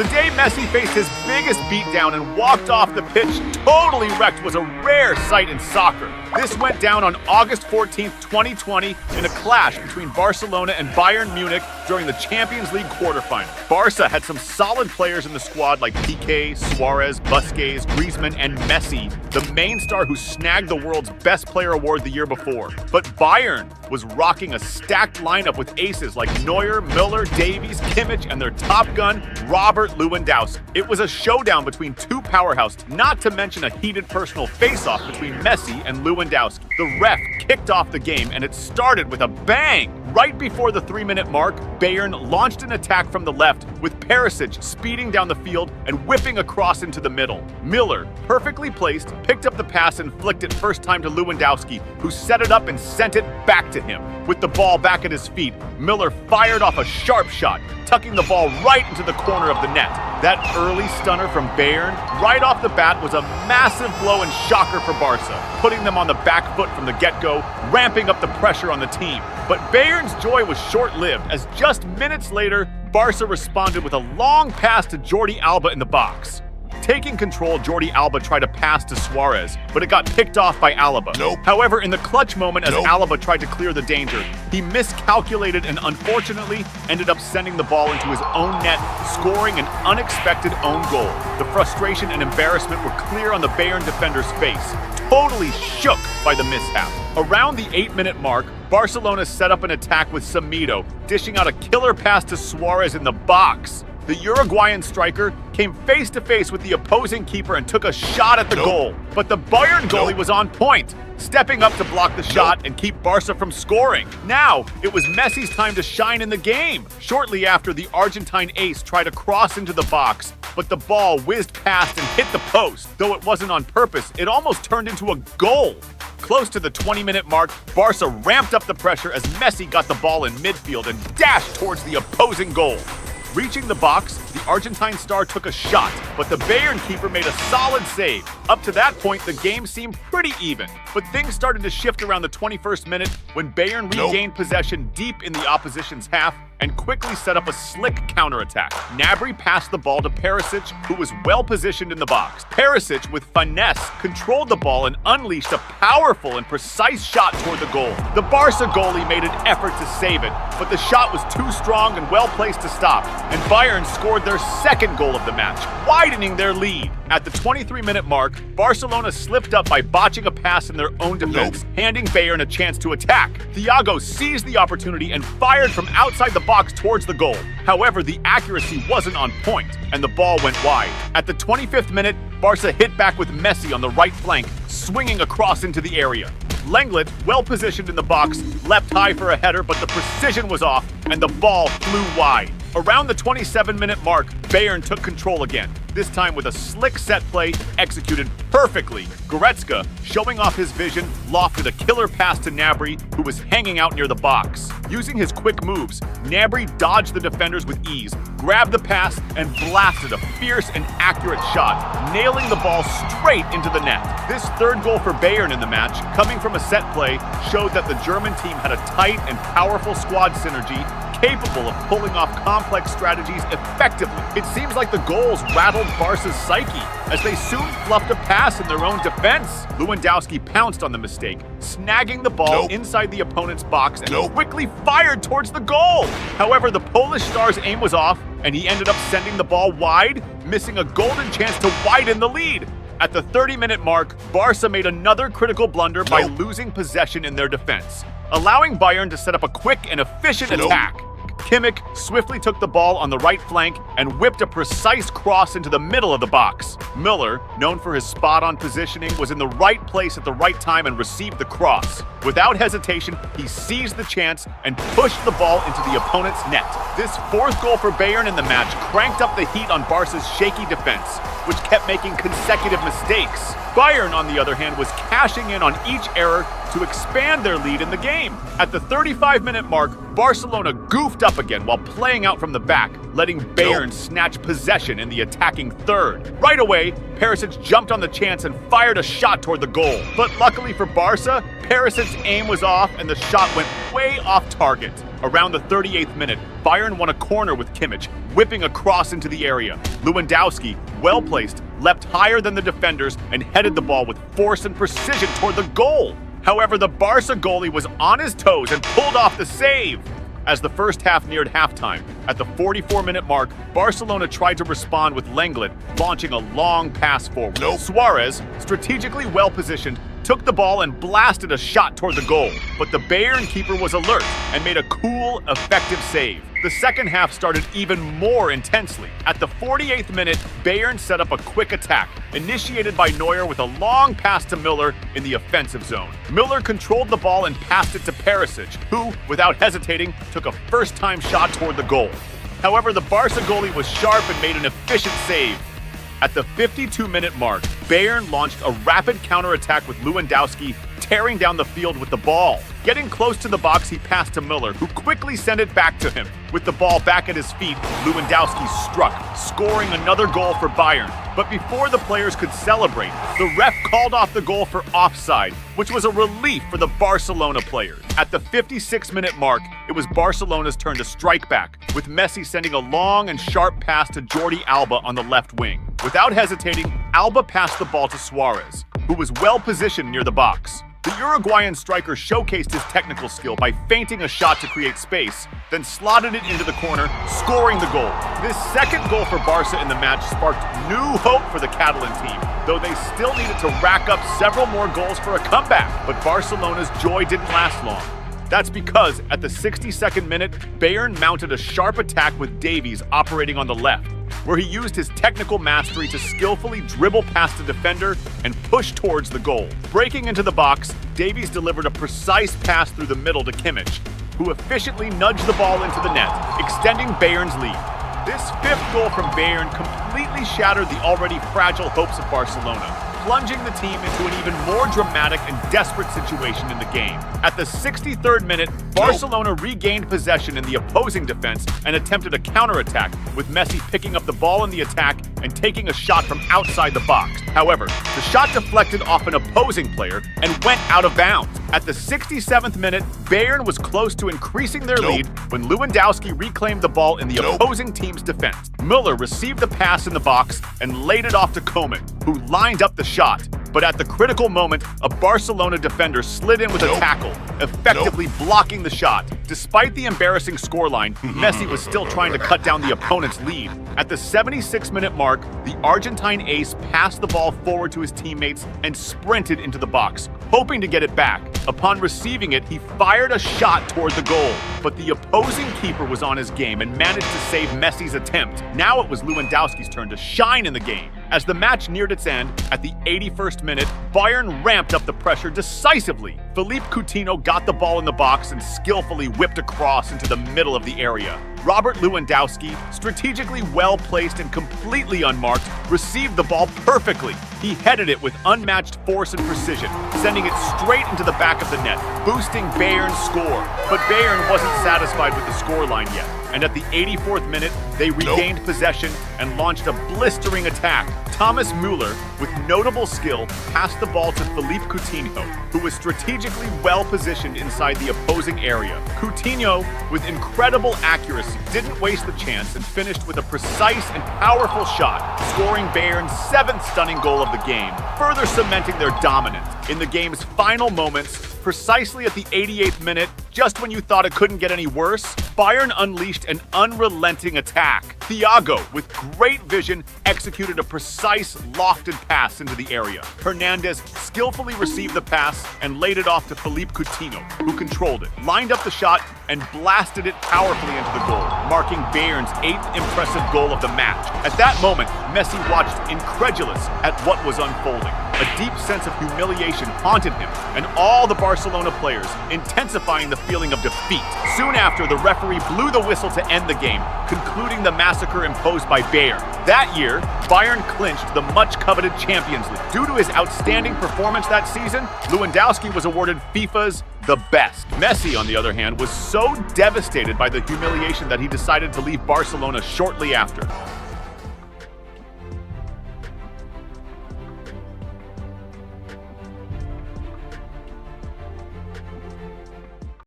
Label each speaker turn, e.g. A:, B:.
A: The day Messi faced his biggest beatdown and walked off the pitch totally wrecked was a rare sight in soccer. This went down on August 14, 2020 in a clash between Barcelona and Bayern Munich during the Champions League quarterfinal. Barca had some solid players in the squad like Piqué, Suarez, Busquets, Griezmann, and Messi, the main star who snagged the world's best player award the year before. But Bayern was rocking a stacked lineup with aces like Neuer, Müller, Davies, Kimmich, and their top gun, Robert Lewandowski. It was a showdown between two powerhouses, not to mention a heated personal face-off between Messi and Lewandowski. The ref kicked off the game, and it started with a bang. Right before the 3-minute mark, Bayern launched an attack from the left, with Perisic speeding down the field and whipping across into the middle. Müller, perfectly placed, picked up the pass and flicked it first time to Lewandowski, who set it up and sent it back to him. With the ball back at his feet, Müller fired off a sharp shot, tucking the ball right into the corner of the net. That early stunner from Bayern, right off the bat, was a massive blow and shocker for Barca, putting them on the back foot from the get-go, ramping up the pressure on the team. But Bayern's joy was short-lived, as just minutes later, Barca responded with a long pass to Jordi Alba in the box. Taking control, Jordi Alba tried to pass to Suarez, but it got picked off by Alaba. However, in the clutch moment as Alaba tried to clear the danger, he miscalculated and unfortunately ended up sending the ball into his own net, scoring an unexpected own goal. The frustration and embarrassment were clear on the Bayern defender's face, totally shook by the mishap. Around the 8-minute mark, Barcelona set up an attack with Semedo, dishing out a killer pass to Suarez in the box. The Uruguayan striker came face-to-face with the opposing keeper and took a shot at the goal. But the Bayern goalie was on point, stepping up to block the shot and keep Barca from scoring. Now, it was Messi's time to shine in the game. Shortly after, the Argentine ace tried to cross into the box, but the ball whizzed past and hit the post. Though it wasn't on purpose, it almost turned into a goal. Close to the 20-minute mark, Barca ramped up the pressure as Messi got the ball in midfield and dashed towards the opposing goal. Reaching the box, the Argentine star took a shot, but the Bayern keeper made a solid save. Up to that point, the game seemed pretty even, but things started to shift around the 21st minute when Bayern regained possession deep in the opposition's half and quickly set up a slick counterattack. Gnabry passed the ball to Perisic, who was well positioned in the box. Perisic, with finesse, controlled the ball and unleashed a powerful and precise shot toward the goal. The Barca goalie made an effort to save it, but the shot was too strong and well placed to stop, and Bayern scored their second goal of the match, widening their lead. At the 23-minute mark, Barcelona slipped up by botching a pass in their own defense, handing Bayern a chance to attack. Thiago seized the opportunity and fired from outside the box towards the goal. However, the accuracy wasn't on point, and the ball went wide. At the 25th minute, Barca hit back with Messi on the right flank, swinging across into the area. Lenglet, well positioned in the box, leapt high for a header, but the precision was off, and the ball flew wide. Around the 27-minute mark, Bayern took control again, this time with a slick set play executed perfectly. Goretzka, showing off his vision, lofted a killer pass to Gnabry, who was hanging out near the box. Using his quick moves, Gnabry dodged the defenders with ease, grabbed the pass, and blasted a fierce and accurate shot, nailing the ball straight into the net. This third goal for Bayern in the match, coming from a set play, showed that the German team had a tight and powerful squad synergy, capable of pulling off complex strategies effectively. It seems like the goals rattled Barca's psyche, as they soon fluffed a pass in their own defense. Lewandowski pounced on the mistake, snagging the ball inside the opponent's box and quickly fired towards the goal. However, the Polish star's aim was off, and he ended up sending the ball wide, missing a golden chance to widen the lead. At the 30-minute mark, Barca made another critical blunder by losing possession in their defense, allowing Bayern to set up a quick and efficient attack. Kimmich swiftly took the ball on the right flank and whipped a precise cross into the middle of the box. Müller, known for his spot-on positioning, was in the right place at the right time and received the cross. Without hesitation, he seized the chance and pushed the ball into the opponent's net. This fourth goal for Bayern in the match cranked up the heat on Barca's shaky defense, which kept making consecutive mistakes. Bayern, on the other hand, was cashing in on each error to expand their lead in the game. At the 35-minute mark, Barcelona goofed up again while playing out from the back, letting Bayern snatch possession in the attacking third. Right away, Perisic jumped on the chance and fired a shot toward the goal. But luckily for Barca, Perisic's aim was off and the shot went way off target. Around the 38th minute, Bayern won a corner with Kimmich, whipping a cross into the area. Lewandowski, well placed, leapt higher than the defenders and headed the ball with force and precision toward the goal. However, the Barca goalie was on his toes and pulled off the save. As the first half neared halftime, at the 44-minute mark, Barcelona tried to respond with Lenglet launching a long pass forward. Suarez, strategically well-positioned, took the ball and blasted a shot toward the goal, but the Bayern keeper was alert and made a cool, effective save. The second half started even more intensely. At the 48th minute, Bayern set up a quick attack, initiated by Neuer with a long pass to Müller in the offensive zone. Müller controlled the ball and passed it to Perisic, who, without hesitating, took a first-time shot toward the goal. However, the Barca goalie was sharp and made an efficient save. At the 52-minute mark, Bayern launched a rapid counterattack with Lewandowski tearing down the field with the ball. Getting close to the box, he passed to Müller, who quickly sent it back to him. With the ball back at his feet, Lewandowski struck, scoring another goal for Bayern. But before the players could celebrate, the ref called off the goal for offside, which was a relief for the Barcelona players. At the 56-minute mark, it was Barcelona's turn to strike back, with Messi sending a long and sharp pass to Jordi Alba on the left wing. Without hesitating, Alba passed the ball to Suarez, who was well positioned near the box. The Uruguayan striker showcased his technical skill by feinting a shot to create space, then slotted it into the corner, scoring the goal. This second goal for Barca in the match sparked new hope for the Catalan team, though they still needed to rack up several more goals for a comeback. But Barcelona's joy didn't last long. That's because at the 62nd minute, Bayern mounted a sharp attack with Davies operating on the left, where he used his technical mastery to skillfully dribble past the defender and push towards the goal. Breaking into the box, Davies delivered a precise pass through the middle to Kimmich, who efficiently nudged the ball into the net, extending Bayern's lead. This fifth goal from Bayern completely shattered the already fragile hopes of Barcelona, plunging the team into an even more dramatic and desperate situation in the game. At the 63rd minute, Barcelona regained possession in the opposing defense and attempted a counterattack, with Messi picking up the ball in the attack and taking a shot from outside the box. However, the shot deflected off an opposing player and went out of bounds. At the 67th minute, Bayern was close to increasing their lead when Lewandowski reclaimed the ball in the opposing team's defense. Müller received the pass in the box and laid it off to Koeman, who lined up the shot. But at the critical moment, a Barcelona defender slid in with a tackle, effectively blocking the shot. Despite the embarrassing scoreline, Messi was still trying to cut down the opponent's lead. At the 76-minute mark, the Argentine ace passed the ball forward to his teammates and sprinted into the box, hoping to get it back. Upon receiving it, he fired a shot toward the goal, but the opposing keeper was on his game and managed to save Messi's attempt. Now it was Lewandowski's turn to shine in the game. As the match neared its end, at the 81st minute, Bayern ramped up the pressure decisively. Philippe Coutinho got the ball in the box and skillfully whipped a cross into the middle of the area. Robert Lewandowski, strategically well-placed and completely unmarked, received the ball perfectly. He headed it with unmatched force and precision, sending it straight into the back of the net, boosting Bayern's score. But Bayern wasn't satisfied with the scoreline yet, and at the 84th minute, they regained possession and launched a blistering attack. Thomas Müller, with notable skill, passed the ball to Philippe Coutinho, who was strategically well-positioned inside the opposing area. Coutinho, with incredible accuracy, didn't waste the chance and finished with a precise and powerful shot, scoring Bayern's 7th stunning goal of the game, further cementing their dominance. In the game's final moments, precisely at the 88th minute, just when you thought it couldn't get any worse, Bayern unleashed an unrelenting attack. Thiago, with great vision, executed a precise, lofted pass into the area. Hernandez skillfully received the pass and laid it off to Philippe Coutinho, who controlled it, lined up the shot, and blasted it powerfully into the goal, marking Bayern's 8th impressive goal of the match. At that moment, Messi watched incredulous at what was unfolding. A deep sense of humiliation haunted him and all the Barcelona players, intensifying the feeling of defeat. Soon after, the referee blew the whistle to end the game, concluding the massacre massacre imposed by Bayern. That year, Bayern clinched the much-coveted Champions League. Due to his outstanding performance that season, Lewandowski was awarded FIFA's the best. Messi, on the other hand, was so devastated by the humiliation that he decided to leave Barcelona shortly after.